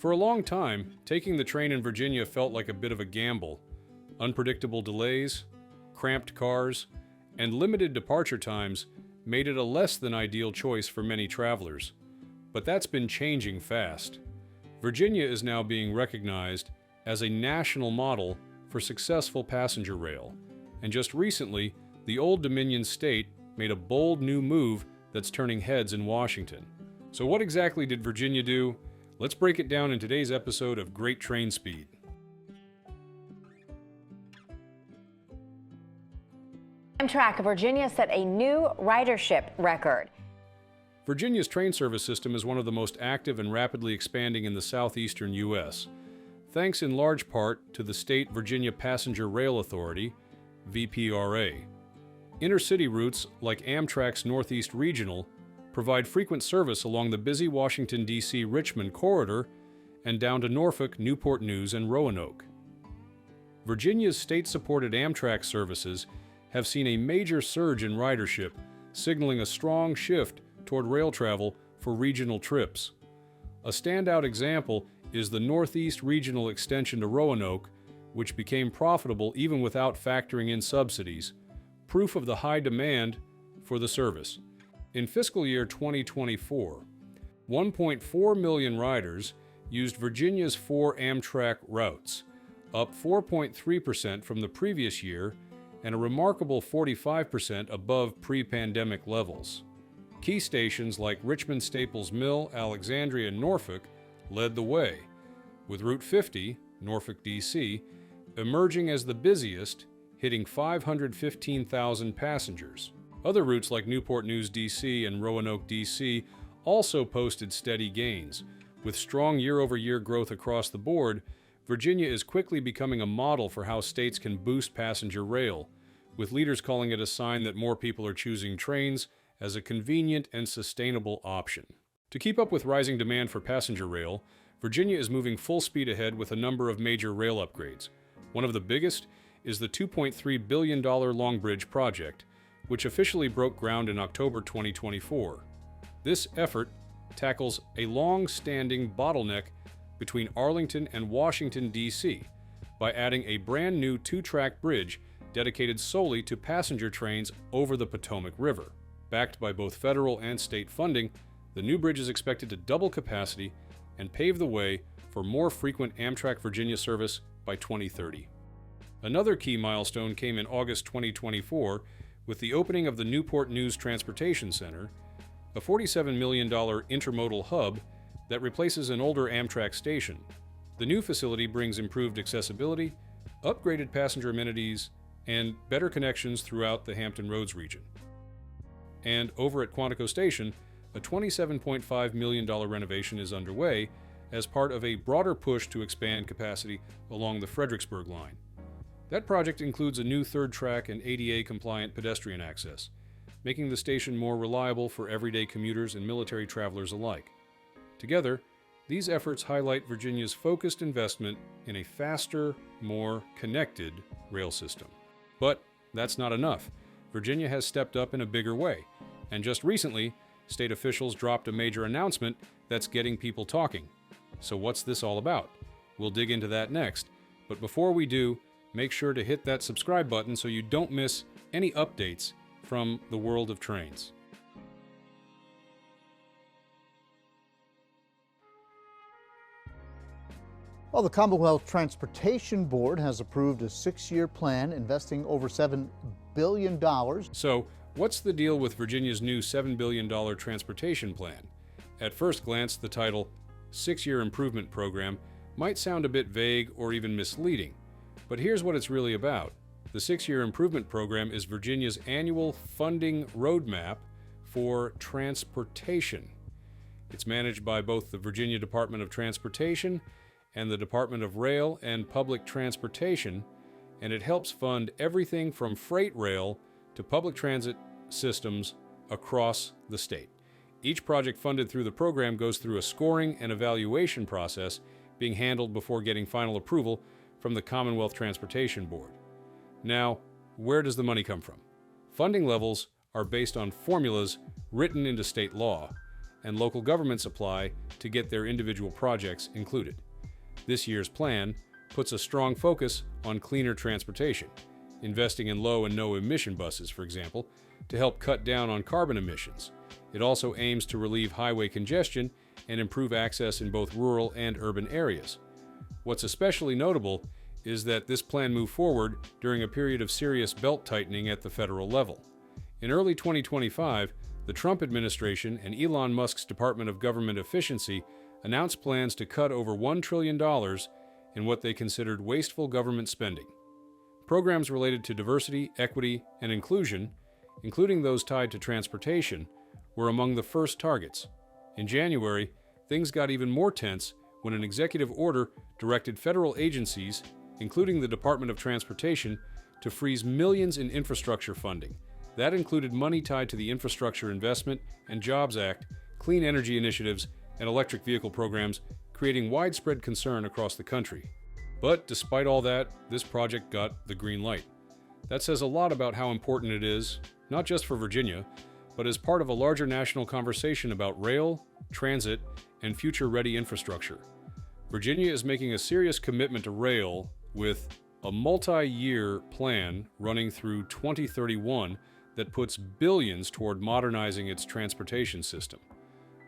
For a long time, taking the train in Virginia felt like a bit of a gamble. Unpredictable delays, cramped cars, and limited departure times made it a less than ideal choice for many travelers. But that's been changing fast. Virginia is now being recognized as a national model for successful passenger rail. And just recently, the Old Dominion state made a bold new move that's turning heads in Washington. So what exactly did Virginia do? Let's break it down in today's episode of Great Trainspeed. Amtrak of Virginia set a new ridership record. Virginia's train service system is one of the most active and rapidly expanding in the southeastern U.S., thanks in large part to the State Virginia Passenger Rail Authority, VPRA. Intercity routes like Amtrak's Northeast Regional provide frequent service along the busy Washington, D.C. Richmond corridor and down to Norfolk, Newport News, and Roanoke. Virginia's state-supported Amtrak services have seen a major surge in ridership, signaling a strong shift toward rail travel for regional trips. A standout example is the Northeast Regional extension to Roanoke, which became profitable even without factoring in subsidies, proof of the high demand for the service. In fiscal year 2024, 1.4 million riders used Virginia's 4 Amtrak routes, up 4.3% from the previous year and a remarkable 45% above pre-pandemic levels. Key stations like Richmond Staples Mill, Alexandria, and Norfolk led the way, with Route 50, Norfolk, D.C., emerging as the busiest, hitting 515,000 passengers. Other routes like Newport News, D.C. and Roanoke, D.C. also posted steady gains. With strong year-over-year growth across the board, Virginia is quickly becoming a model for how states can boost passenger rail, with leaders calling it a sign that more people are choosing trains as a convenient and sustainable option. To keep up with rising demand for passenger rail, Virginia is moving full speed ahead with a number of major rail upgrades. One of the biggest is the $2.3 billion Long Bridge project, which officially broke ground in October 2024. This effort tackles a long-standing bottleneck between Arlington and Washington, D.C., by adding a brand new 2-track bridge dedicated solely to passenger trains over the Potomac River. Backed by both federal and state funding, the new bridge is expected to double capacity and pave the way for more frequent Amtrak Virginia service by 2030. Another key milestone came in August 2024 with the opening of the Newport News Transportation Center, a $47 million intermodal hub that replaces an older Amtrak station. The new facility brings improved accessibility, upgraded passenger amenities, and better connections throughout the Hampton Roads region. And over at Quantico Station, a $27.5 million renovation is underway as part of a broader push to expand capacity along the Fredericksburg line. That project includes a new 3rd track and ADA-compliant pedestrian access, making the station more reliable for everyday commuters and military travelers alike. Together, these efforts highlight Virginia's focused investment in a faster, more connected rail system. But that's not enough. Virginia has stepped up in a bigger way, and just recently, state officials dropped a major announcement that's getting people talking. So what's this all about? We'll dig into that next, but before we do, make sure to hit that subscribe button so you don't miss any updates from the world of trains. Well, the Commonwealth Transportation Board has approved a 6-year plan investing over $7 billion. So, what's the deal with Virginia's new $7 billion transportation plan? At first glance, the title, 6-Year Improvement Program, might sound a bit vague or even misleading. But here's what it's really about. The 6-Year Improvement Program is Virginia's annual funding roadmap for transportation. It's managed by both the Virginia Department of Transportation and the Department of Rail and Public Transportation, and it helps fund everything from freight rail to public transit systems across the state. Each project funded through the program goes through a scoring and evaluation process being handled before getting final approval from the Commonwealth Transportation Board. Now, where does the money come from? Funding levels are based on formulas written into state law, and local governments apply to get their individual projects included. This year's plan puts a strong focus on cleaner transportation, investing in low and no emission buses, for example, to help cut down on carbon emissions. It also aims to relieve highway congestion and improve access in both rural and urban areas. What's especially notable is that this plan moved forward during a period of serious belt tightening at the federal level. In early 2025, the Trump administration and Elon Musk's Department of Government Efficiency announced plans to cut over $1 trillion in what they considered wasteful government spending. Programs related to diversity, equity, and inclusion, including those tied to transportation, were among the first targets. In January, things got even more tense when an executive order directed federal agencies, including the Department of Transportation, to freeze millions in infrastructure funding. That included money tied to the Infrastructure Investment and Jobs Act, clean energy initiatives, and electric vehicle programs, creating widespread concern across the country. But despite all that, this project got the green light. That says a lot about how important it is, not just for Virginia, but as part of a larger national conversation about rail, transit, and future-ready infrastructure. Virginia is making a serious commitment to rail with a multi-year plan running through 2031 that puts billions toward modernizing its transportation system.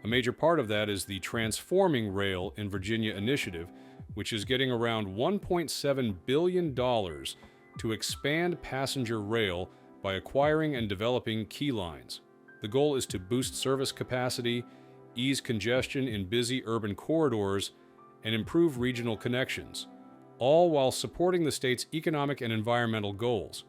A major part of that is the Transforming Rail in Virginia initiative, which is getting around $1.7 billion to expand passenger rail by acquiring and developing key lines. The goal is to boost service capacity, ease congestion in busy urban corridors, and improve regional connections, all while supporting the state's economic and environmental goals.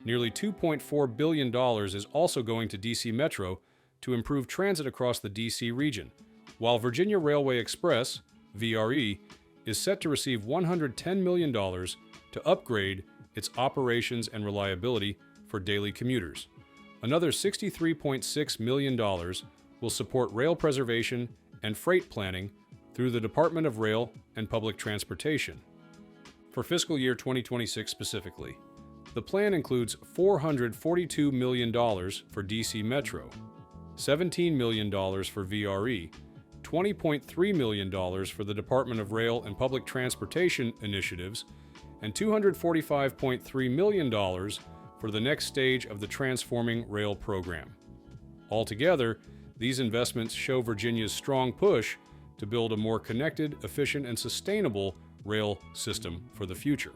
Nearly $2.4 billion is also going to dcmetro to improve transit across the DC region, while Virginia Railway Express, VRE, is set to receive $110 million to upgrade its operations and reliability for daily commuters. Another $63.6 million will support rail preservation and freight planning through the Department of Rail and Public Transportation. For fiscal year 2026 specifically, the plan includes $442 million for dcmetro, $17 million for VRE, $20.3 million for the Department of Rail and Public Transportation initiatives, and $245.3 million for the next stage of the Transforming Rail program. Altogether, these investments show Virginia's strong push to build a more connected, efficient, and sustainable rail system for the future.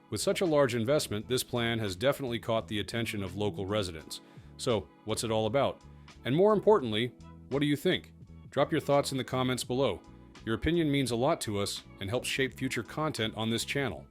With such a large investment, this plan has definitely caught the attention of local residents. So, what's it all about? And more importantly, what do you think? Drop your thoughts in the comments below. Your opinion means a lot to us and helps shape future content on this channel.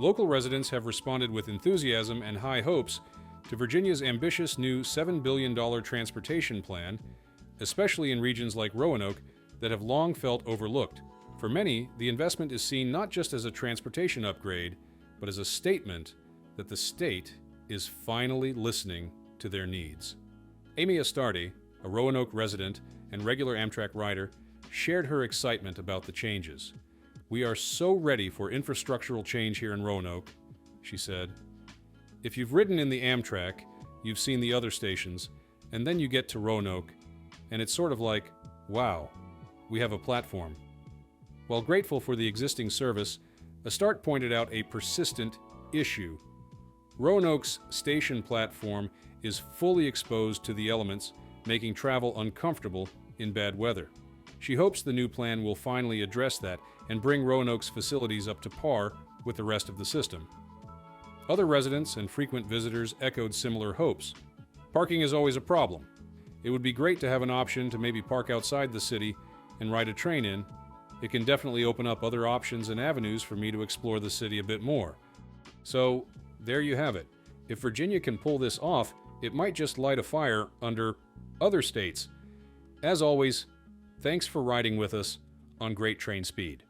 Local residents have responded with enthusiasm and high hopes to Virginia's ambitious new $7 billion transportation plan, especially in regions like Roanoke that have long felt overlooked. For many, the investment is seen not just as a transportation upgrade, but as a statement that the state is finally listening to their needs. Amy Astardi, a Roanoke resident and regular Amtrak rider, shared her excitement about the changes. "We are so ready for infrastructural change here in Roanoke," she said. "If you've ridden in the Amtrak, you've seen the other stations, and then you get to Roanoke, and it's sort of like, wow, we have a platform." While grateful for the existing service, Astart pointed out a persistent issue. Roanoke's station platform is fully exposed to the elements, making travel uncomfortable in bad weather. She hopes the new plan will finally address that and bring Roanoke's facilities up to par with the rest of the system. Other residents and frequent visitors echoed similar hopes. Parking is always a problem. It would be great to have an option to maybe park outside the city and ride a train in. It can definitely open up other options and avenues for me to explore the city a bit more. So, there you have it. If Virginia can pull this off, it might just light a fire under other states. As always, thanks for riding with us on Great Train Speed.